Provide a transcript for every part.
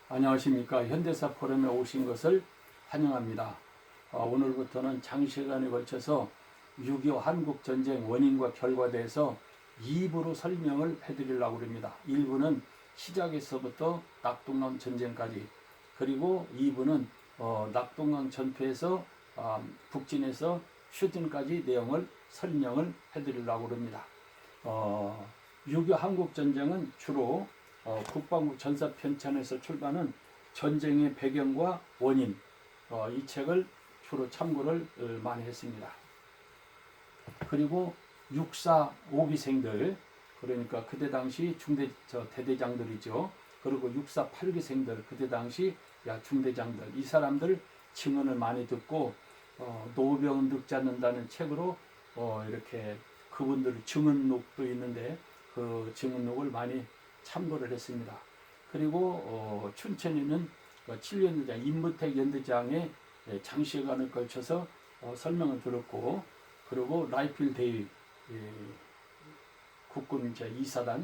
안녕하십니까. 현대사 포럼에 오신 것을 환영합니다. 오늘부터는 장시간에 걸쳐서 6.25 한국전쟁 원인과 결과에 대해서 2부로 설명을 해드리려고 합니다. 1부는 시작에서부터 낙동강 전쟁까지, 그리고 2부는 낙동강 전투에서 북진에서 휴전까지 내용을 설명을 해드리려고 합니다. 6.25 한국전쟁은 주로 국방부 전사편찬에서 출간한 전쟁의 배경과 원인, 이 책을 주로 참고를 많이 했습니다. 그리고 육사 5기생들, 그러니까 그때 당시 대대장들이죠. 그리고 육사 8기생들, 그때 당시 중대장들, 이 사람들 증언을 많이 듣고 노병은 늙지 않는다는 책으로 이렇게 그분들 증언록도 있는데 그 증언록을 많이 참고를 했습니다. 그리고 춘천에는 7연대장 임무택 연대장의 장시간을 걸쳐서 설명을 들었고, 그리고 라이필 대위 국군 2사단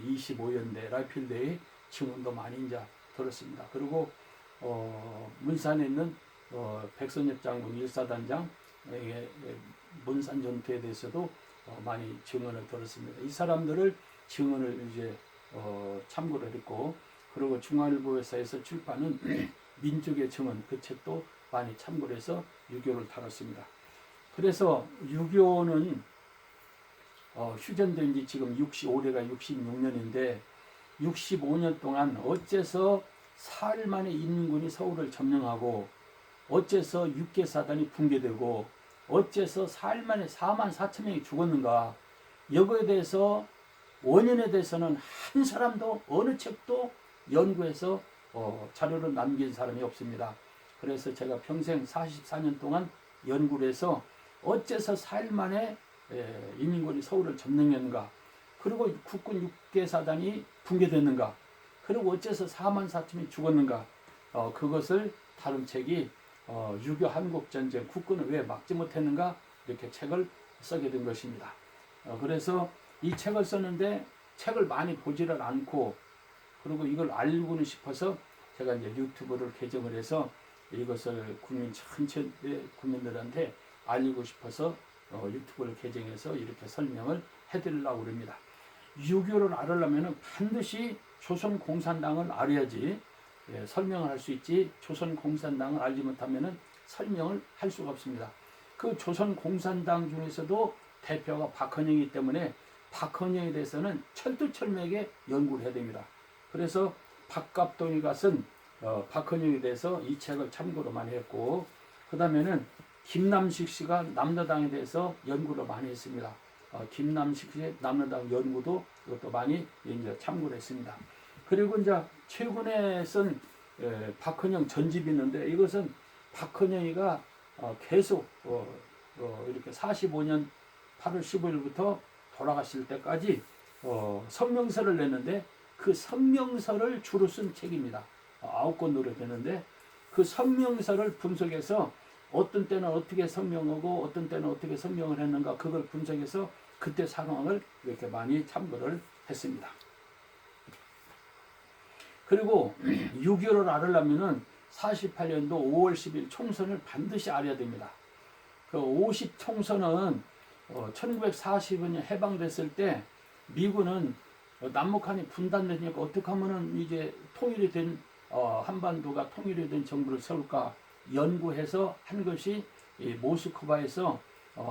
25연대 라이필 대위 증언도 많이 이제 들었습니다. 그리고 문산에 있는 백선엽 장군 1사단장 문산 전투에 대해서도 많이 증언을 들었습니다. 이 사람들을 증언을 이제 참고를 했고, 그리고 중앙일보에서 출판은 민족의 증언, 그 책도 많이 참고를 해서 6.25를 다뤘습니다. 그래서 6.25는 휴전된 지 지금 올해가 66년인데 65년 동안 어째서 사흘 만에 인민군이 서울을 점령하고, 어째서 6개 사단이 붕괴되고, 어째서 사흘 만에 4만 4천 명이 죽었는가, 여기에 대해서 원인에 대해서는 한 사람도 어느 책도 연구해서 자료를 남긴 사람이 없습니다. 그래서 제가 평생 44년 동안 연구를 해서 어째서 4일 만에 인민군이 서울을 점령했는가, 그리고 국군 6개 사단이 붕괴됐는가, 그리고 어째서 4만 4천이 죽었는가, 그것을 다룬 책이 6.25 한국전쟁 국군을 왜 막지 못했는가, 이렇게 책을 쓰게 된 것입니다. 그래서 이 책을 썼는데 책을 많이 보지를 않고, 그리고 이걸 알고는 싶어서 제가 이제 유튜브를 개정을 해서 이것을 전체 국민들한테 알리고 싶어서 유튜브를 개정해서 이렇게 설명을 해드리려고 합니다. 6.25를 알으려면 반드시 조선공산당을 알아야지 설명을 할 수 있지, 조선공산당을 알지 못하면 설명을 할 수가 없습니다. 그 조선공산당 중에서도 대표가 박헌영이기 때문에 박헌영에 대해서는 철두철미하게 연구를 해야 됩니다. 그래서 박갑동이가 쓴 박헌영에 대해서 이 책을 참고로 많이 했고, 그 다음에는 김남식 씨가 남로당에 대해서 연구를 많이 했습니다. 김남식 씨의 남로당 연구도 이것도 많이 이제 참고를 했습니다. 그리고 이제 최근에 쓴 박헌영 전집이 있는데, 이것은 박헌영이가 계속 이렇게 45년 8월 15일부터 돌아가실 때까지 성명서를 냈는데, 그 성명서를 주로 쓴 책입니다. 9권으로 되는데, 그 성명서를 분석해서 어떤 때는 어떻게 성명하고 어떤 때는 어떻게 성명을 했는가, 그걸 분석해서 그때 상황을 이렇게 많이 참고를 했습니다. 그리고 6.25를 알으려면 48년도 5월 10일 총선을 반드시 알아야 됩니다. 그 50 총선은 1940년에 해방됐을 때 미군은 남북한이 분단되니까 어떻게 하면은 이제 통일이 된 한반도가 통일이 된 정부를 세울까 연구해서 한 것이 모스크바에서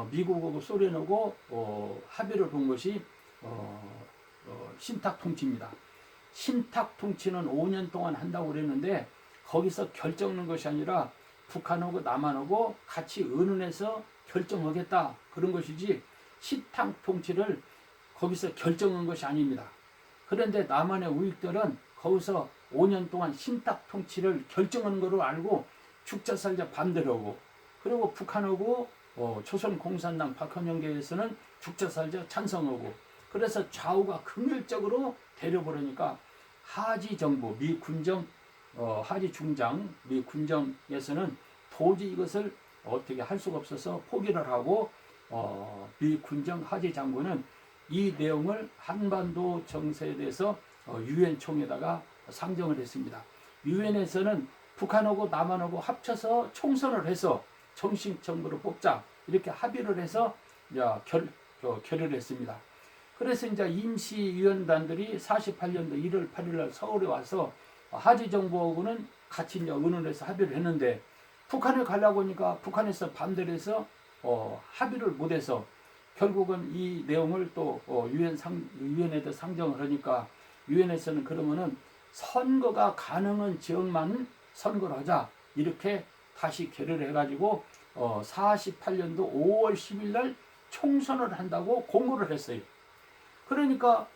미국하고 소련하고 합의를 본 것이 신탁통치입니다. 신탁통치는 5년 동안 한다고 그랬는데, 거기서 결정하는 것이 아니라 북한하고 남한하고 같이 의논해서 결정하겠다, 그런 것이지 신탁통치를 거기서 결정한 것이 아닙니다. 그런데 남한의 우익들은 거기서 5년 동안 신탁통치를 결정하는 것으로 알고 죽자살자 반대로 하고, 그리고 북한하고 조선공산당 박헌영계에서는 죽자살자 찬성하고, 그래서 좌우가 극렬적으로 대려버리니까 하지 정부, 미 군정, 하지 중장, 미 군정에서는 도저히 이것을 어떻게 할 수가 없어서 포기를 하고, 미 군정 하지 장군은 이 내용을 한반도 정세에 대해서 유엔 총회에다가 상정을 했습니다. 유엔에서는 북한하고 남한하고 합쳐서 총선을 해서 정식 정부를 뽑자 이렇게 합의를 해서 결의를 했습니다. 그래서 이제 임시위원단들이 48년도 1월 8일 날 서울에 와서 하지정부하고는 같이 이제 의논해서 합의를 했는데 북한에 가려고 하니까 북한에서 반대를 해서 합의를 못해서 결국은 이 내용을 또 유엔에도 상정을 하니까 유엔에서는 그러면은 선거가 가능한 지역만 선거를 하자 이렇게 다시 결의를 해가지고 48년도 5월 10일 날 총선을 한다고 공고를 했어요. 그러니까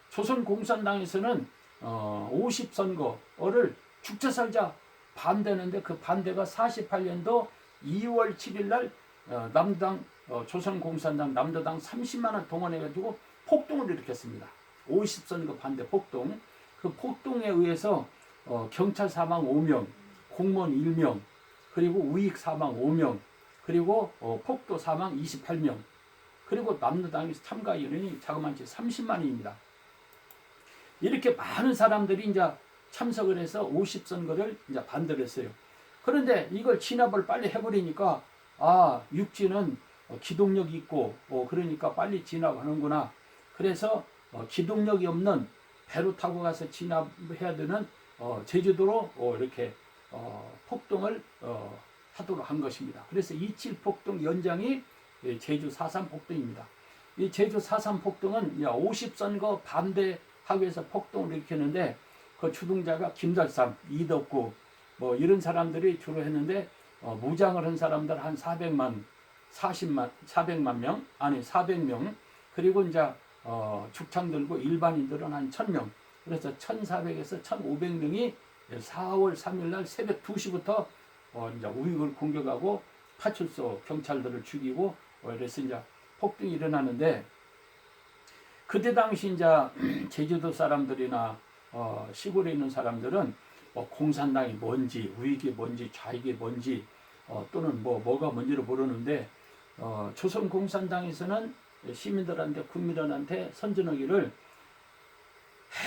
조선공산당에서는 50선거를 죽자 살자 반대하는데 그 반대가 48년도 2월 7일 날 남당 조선공산당 남도당 30만 원 동원해가지고 폭동을 일으켰습니다. 50선거 반대 폭동. 그 폭동에 의해서 경찰 사망 5명, 공무원 1명, 그리고 우익 사망 5명, 그리고 폭도 사망 28명, 그리고 남도당의 참가 인원이 자그마치 30만입니다. 이렇게 많은 사람들이 이제 참석을 해서 50선거를 이제 반대를 했어요. 그런데 이걸 진압을 빨리 해버리니까 육지는 기동력이 있고 그러니까 빨리 진압하는구나. 그래서 기동력이 없는 배로 타고 가서 진압해야 되는 제주도로 이렇게 폭동을 하도록 한 것입니다. 그래서 27 폭동 연장이 제주 4.3 폭동입니다. 이 제주 4.3 폭동은 50선거 반대하기 위해서 폭동을 일으켰는데 그 주동자가 김달삼, 이덕구 이런 사람들이 주로 했는데 무장을 한 사람들 한 400만 명, 아니 400명, 그리고 이제 죽창 들고 일반인들은 한 1000명, 그래서 1400에서 1500명이 4월 3일 날 새벽 2시부터 이제 우익을 공격하고 파출소 경찰들을 죽이고 그래서 이제 폭동이 일어나는데 그때 당시 이제 제주도 사람들이나 시골에 있는 사람들은 공산당이 뭔지 우익이 뭔지 좌익이 뭔지 또는 뭐가 뭔지를 모르는데 조선공산당에서는 시민들한테 국민들한테 선전하기를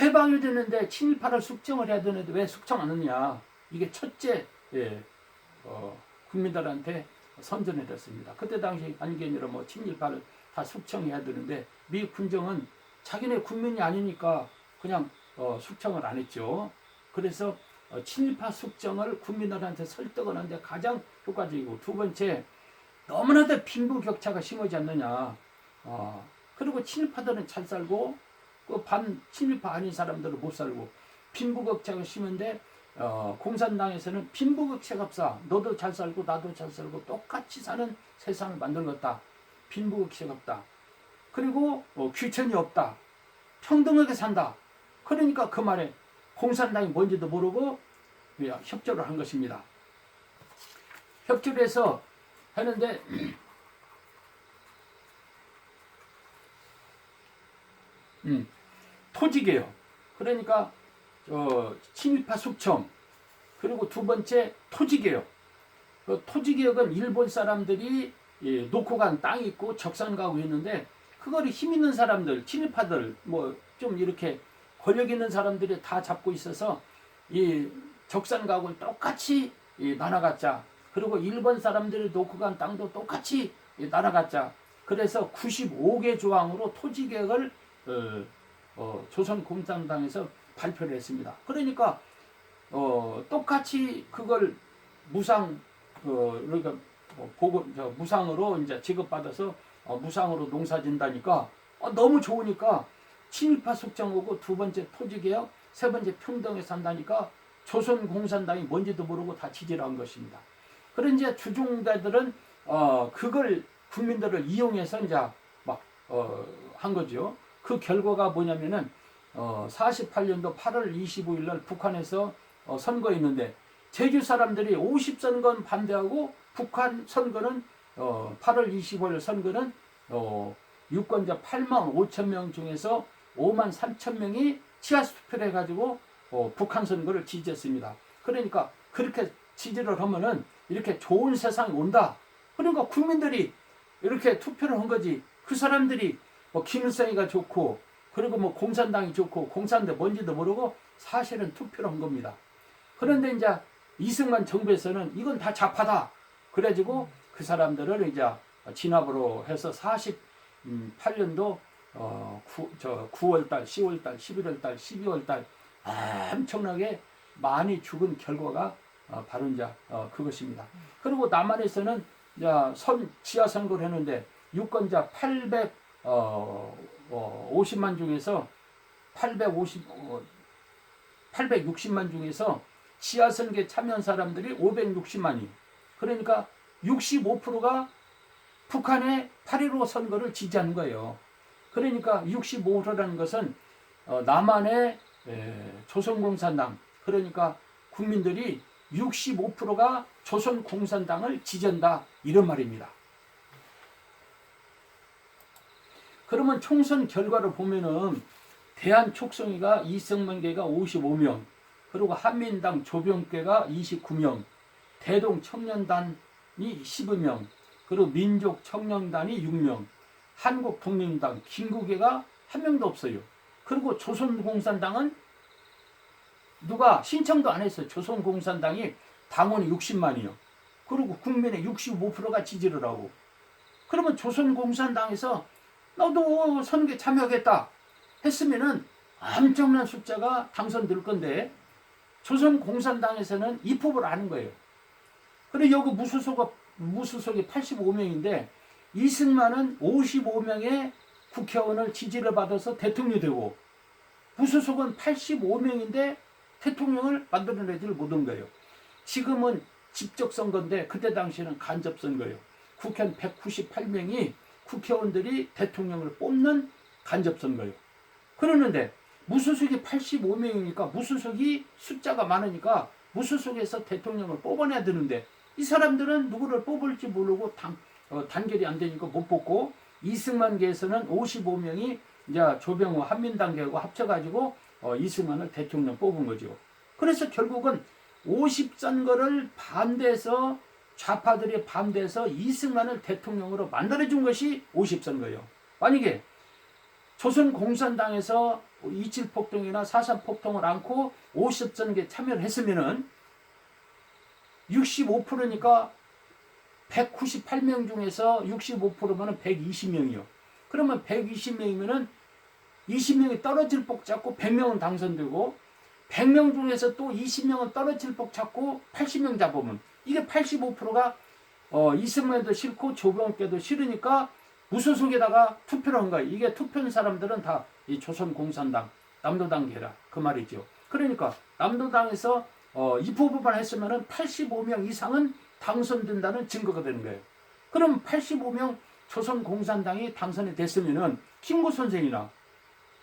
해방이 되는데 친일파를 숙청을 해야 되는데 왜 숙청 안 하느냐, 이게 첫째 국민들한테 선전을 했습니다. 그때 당시 안견이라 친일파를 다 숙청해야 되는데 미국 군정은 자기네 국민이 아니니까 그냥 숙청을 안 했죠. 그래서 친일파 숙청을 국민들한테 설득을 하는데 가장 효과적이고, 두 번째 너무나도 빈부격차가 심하지 않느냐. 그리고 친일파들은 잘 살고 그 반친일파 아닌 사람들은 못 살고 빈부격차가 심한데 공산당에서는 빈부격차가 없어. 너도 잘 살고 나도 잘 살고 똑같이 사는 세상을 만들었다. 빈부격차가 없다. 그리고 귀천이 없다. 평등하게 산다. 그러니까 그 말에 공산당이 뭔지도 모르고 협조를 한 것입니다. 협조를 해서 하는데 토지개혁, 그러니까 친일파 숙청, 그리고 두 번째 토지개혁. 토지개혁은 일본 사람들이 놓고 간 땅이 있고 적산가고 있는데 그거를 힘 있는 사람들, 친일파들 좀 이렇게 권력 있는 사람들이 다 잡고 있어서 이 적산가구를 똑같이 나눠갔자. 그리고 일본 사람들이 놓고 간 땅도 똑같이 나눠갔자. 그래서 95개 조항으로 토지개혁을 조선공산당에서 발표를 했습니다. 그러니까 똑같이 그걸 그러니까 무상으로 이제 지급받아서 무상으로 농사진다니까 너무 좋으니까 친일파 숙청하고 두 번째 토지개혁, 세 번째 평등에 산다니까 조선공산당이 뭔지도 모르고 다 지지를 한 것입니다. 그런 이제 주종자들은 그걸 국민들을 이용해서 이제 한 거죠. 그 결과가 뭐냐면은 48년도 8월 25일 날 북한에서 선거 있는데 제주 사람들이 50선거는 반대하고 북한 선거는 8월 25일 선거는 유권자 8만 5천 명 중에서 5만 3천 명이 지하투표를 해가지고 북한 선거를 지지했습니다. 그러니까 그렇게 지지를 하면은 이렇게 좋은 세상이 온다. 그러니까 국민들이 이렇게 투표를 한 거지. 그 사람들이 김일성이가 좋고 그리고 뭐 공산당이 좋고 공산당 뭔지도 모르고 사실은 투표를 한 겁니다. 그런데 이제 이승만 정부에서는 이건 다 좌파다. 그래가지고 그 사람들을 이제 진압으로 해서 48년도 9월달, 10월달, 11월달, 12월달 엄청나게 많이 죽은 결과가 바로 이제 그것입니다. 그리고 남한에서는 이제 지하 선거를 했는데 유권자 850만 중에서 860만 중에서 지하 선거에 참여한 사람들이 560만이에요. 그러니까 65%가 북한의 8.15 선거를 지지하는 거예요. 그러니까 65%라는 것은 남한의 조선공산당, 그러니까 국민들이 65%가 조선공산당을 지지한다, 이런 말입니다. 그러면 총선 결과를 보면은 대한촉성이가 이승만계가 55명, 그리고 한민당 조병계가 29명, 대동청년단이 15명, 그리고 민족청년단이 6명, 한국독립당 김구계가 한 명도 없어요. 그리고 조선공산당은 누가 신청도 안 했어요. 조선공산당이 당원이 60만이요. 그리고 국민의 65%가 지지를 하고. 그러면 조선공산당에서 너도 선거에 참여하겠다 했으면은 엄청난 숫자가 당선될 건데, 조선공산당에서는 입법을 하는 거예요. 그리고 여기 무소속이 85명인데 이승만은 55명의 국회의원을 지지를 받아서 대통령이 되고, 무소속은 85명인데 대통령을 만들어내지를 못한 거예요. 지금은 직접선거인데 그때 당시에는 간접선거예요. 국회의원 198명이 국회의원들이 대통령을 뽑는 간접선거예요. 그러는데 무소속이 85명이니까 무소속이 숫자가 많으니까 무소속에서 대통령을 뽑아내야 되는데, 이 사람들은 누구를 뽑을지 모르고 단결이 안 되니까 못 뽑고, 이승만계에서는 55명이 이제 조병호 한민당계하고 합쳐가지고 이승만을 대통령 뽑은 거죠. 그래서 결국은 50선거를 반대해서, 좌파들이 반대해서 이승만을 대통령으로 만들어준 것이 50선거예요. 만약에 조선공산당에서 27폭동이나 4.3폭동을 안고 50선거에 참여를 했으면은 65%니까 198명 중에서 65%면은 120명이요. 그러면 120명이면은 20명이 떨어질 복 잡고 100명은 당선되고, 100명 중에서 또 20명은 떨어질 복 잡고 80명 잡으면 이게 85%가 이승만도 싫고 조병께도 싫으니까 무소속에다가 투표를 한 거예요. 이게 투표한 사람들은 다 이 조선공산당, 남도당계라 그 말이죠. 그러니까 남도당에서 입후보만 했으면은 85명 이상은 당선된다는 증거가 되는 거예요. 그럼 85명 조선공산당이 당선이 됐으면은 김구 선생이나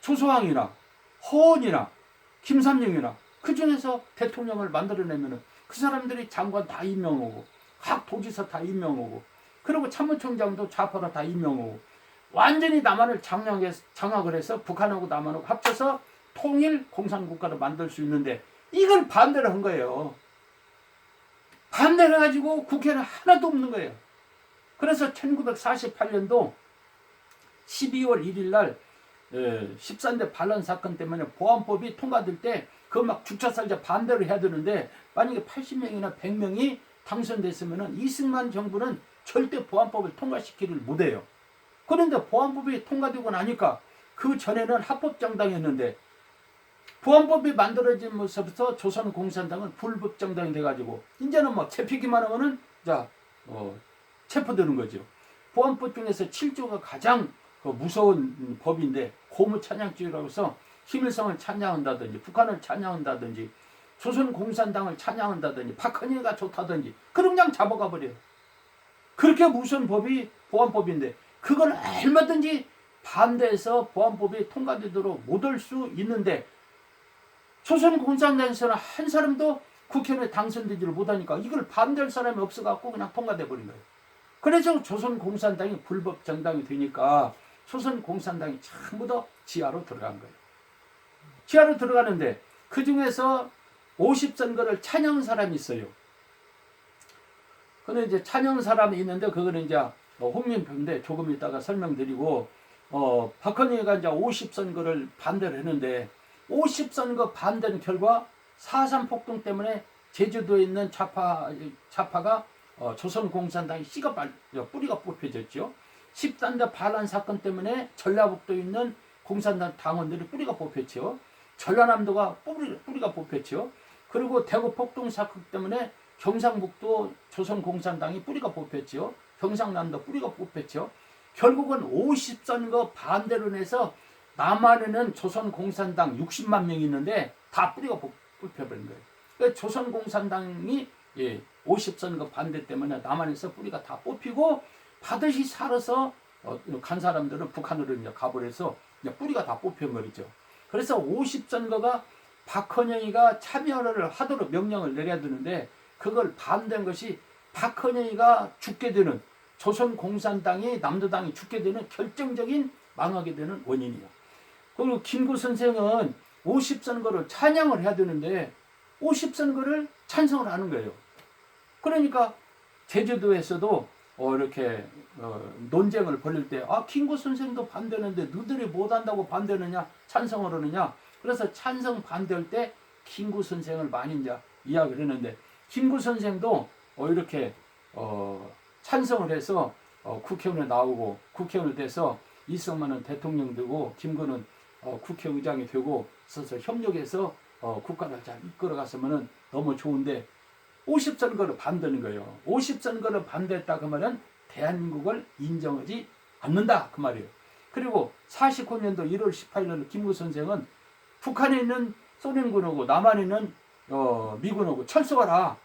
조소왕이나 허원이나 김삼영이나 그 중에서 대통령을 만들어내면은 그 사람들이 장관 다 임명하고, 각 도지사 다 임명하고, 그리고 참모총장도 좌파로 다 임명하고, 완전히 남한을 장악을 해서 북한하고 남한하고 합쳐서 통일 공산국가를 만들 수 있는데, 이걸 반대를 한 거예요. 반대를 해가지고 국회는 하나도 없는 거예요. 그래서 1948년도 12월 1일 날 13대 반란 사건 때문에 보안법이 통과될 때 그거 막 죽자살자 반대를 해야 되는데, 만약에 80명이나 100명이 당선됐으면 이승만 정부는 절대 보안법을 통과시키를 못해요. 그런데 보안법이 통과되고 나니까, 그 전에는 합법정당이었는데 보안법이 만들어지면서부터 조선공산당은 불법정당이 돼가지고 이제는 뭐 잡히기만 하면은 체포되는 거죠. 보안법 중에서 7조가 가장 무서운 법인데, 고무찬양주의라고 해서 김일성을 찬양한다든지 북한을 찬양한다든지 조선공산당을 찬양한다든지 박헌희가 좋다든지 그냥 잡아가 버려요. 그렇게 무서운 법이 보안법인데, 그걸 얼마든지 반대해서 보안법이 통과되도록 못할 수 있는데, 조선공산당에서는 한 사람도 국회의원에 당선되지를 못하니까 이걸 반대할 사람이 없어갖고 그냥 통과돼 버린 거예요. 그래서 조선공산당이 불법 정당이 되니까 조선공산당이 전부 다 지하로 들어간 거예요. 지하로 들어가는데 그 중에서 50선거를 찬양한 사람이 있어요. 근데 이제 찬양 사람이 있는데 그거는 이제 홍명표인데 조금 이따가 설명드리고, 박헌영이가 이제 50선거를 반대를 했는데 50선거 반대는 결과 4.3 폭동 때문에 제주도에 있는 좌파가 조선공산당이 뿌리가 뽑혀졌죠. 13대 반란 사건 때문에 전라북도에 있는 공산당 당원들이 뿌리가 뽑혔죠. 전라남도가 뿌리가 뽑혔죠. 그리고 대구 폭동 사건 때문에 경상북도 조선공산당이 뿌리가 뽑혔죠. 경상남도 뿌리가 뽑혔죠. 결국은 50선거 반대로 해서 남한에는 조선공산당 60만 명이 있는데 다 뿌리가 뽑혀버린 거예요. 그러니까 조선공산당이 50선거 반대 때문에 남한에서 뿌리가 다 뽑히고 반드시 살아서 간 사람들은 북한으로 이제 가버려서 이제 뿌리가 다 뽑혀버리죠. 그래서 50선거가 박헌영이가 참여를 하도록 명령을 내려야 되는데 그걸 반대한 것이 박헌영이가 죽게 되는 조선공산당이 남도당이 죽게 되는 결정적인 망하게 되는 원인이에요. 그리고 김구 선생은 50선거를 찬양을 해야 되는데 50선거를 찬성을 하는 거예요. 그러니까 제주도에서도 이렇게 논쟁을 벌일 때 김구 선생도 반대하는데 너희들이 못한다고 반대하느냐 찬성을 하느냐. 그래서 찬성 반대할 때 김구 선생을 많이 이제 이야기를 했는데 김구 선생도 이렇게 찬성을 해서 국회의원에 나오고 국회의원이 돼서 이승만은 대통령 되고 김구는 국회의장이 되고 서서 협력해서 국가를 잘 이끌어갔으면 너무 좋은데 50선거를 반대하는 거예요. 50선거를 반대했다 그 말은 대한민국을 인정하지 않는다 그 말이에요. 그리고 49년도 1월 18일 김구 선생은 북한에 있는 소련군하고 남한에 있는 미군하고 철수하라.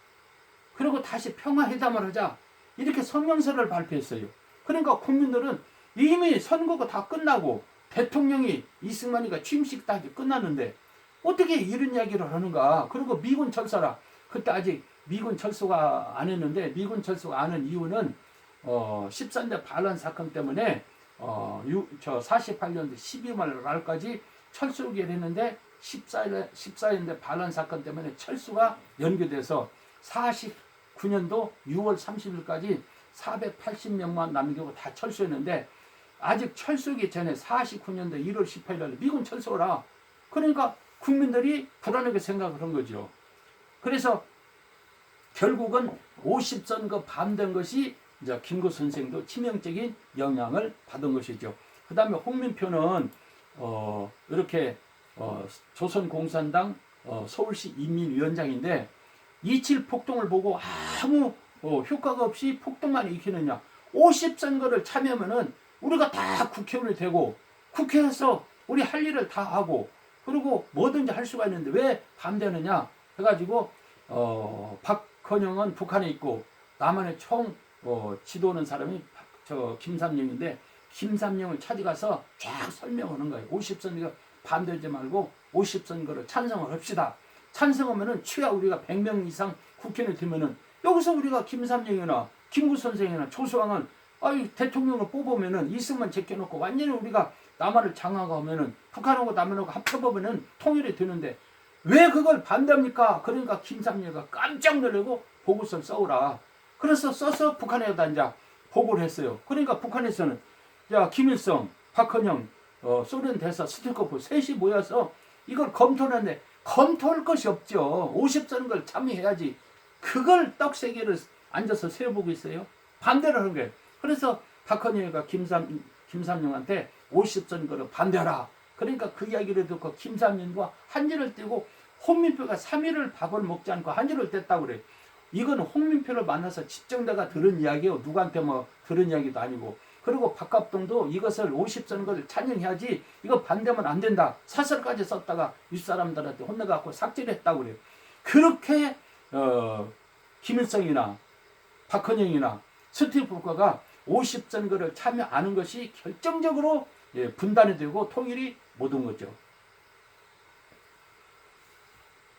그리고 다시 평화회담을 하자. 이렇게 성명서를 발표했어요. 그러니까 국민들은 이미 선거가 다 끝나고 대통령이 이승만이가 취임식 다 끝났는데 어떻게 이런 이야기를 하는가. 그리고 미군 철수하라. 그때 아직 미군 철수가 안 했는데 미군 철수가 안 한 이유는 13대 반란 사건 때문에 48년도 12월 말까지 철수기를 했는데 14년대 반란 사건 때문에 철수가 연기돼서 49년도 6월 30일까지 480명만 남기고 다 철수했는데 아직 철수기 전에 49년도 1월 18일 미군 철수하라. 그러니까 국민들이 불안하게 생각을 한 거죠. 그래서 결국은 50선거 반대한 것이 이제 김구 선생도 치명적인 영향을 받은 것이죠. 그 다음에 홍민표는 이렇게 조선공산당 서울시 인민위원장인데 27 폭동을 보고 아무 효과가 없이 폭동만 일으키느냐. 50선거를 참여하면은 우리가 다 국회의원이 되고 국회에서 우리 할 일을 다 하고 그리고 뭐든지 할 수가 있는데 왜 반대하느냐 해가지고 박헌영은 북한에 있고 남한에 총 지도하는 사람이 김삼영인데 김삼영을 찾아가서 쫙 설명하는 거예요. 50선거 반대하지 말고 50선거를 찬성을 합시다. 찬성하면은 최하 우리가 100명 이상 국회의원이 되면은 여기서 우리가 김삼영이나 김구 선생이나 조수왕은 대통령을 뽑으면은 이승만 제껴놓고 완전히 우리가 남한을 장악하면은 북한하고 남한하고 합쳐보면은 통일이 되는데 왜 그걸 반대합니까? 그러니까 김삼영이가 깜짝 놀라고 보고서를 써오라. 그래서 써서 북한에다 이제 보고를 했어요. 그러니까 북한에서는 김일성, 박헌영, 소련 대사 스티커프 셋이 모여서 이걸 검토하는데 검토할 것이 없죠. 50선거를 참여해야지. 그걸 떡세개를 앉아서 세워보고 있어요. 반대를 하는 거예요. 그래서 박헌영이가 김삼영한테 50선거를 반대하라. 그러니까 그 이야기를 듣고 김삼영과 한지를 떼고 홍민표가 3일을 밥을 먹지 않고 한지를 뗐다고 그래요. 이건 홍민표를 만나서 집정대가 들은 이야기요. 누구한테 들은 이야기도 아니고. 그리고 박갑동도 이것을 50선거를 찬양해야지 이거 반대하면 안 된다. 사설까지 썼다가 윗사람들한테 혼내갖고 삭제를 했다고 그래요. 그렇게 김일성이나 박헌영이나 스티브가 50선거를 참여 안 한 것이 결정적으로 분단이 되고 통일이 못 온 거죠.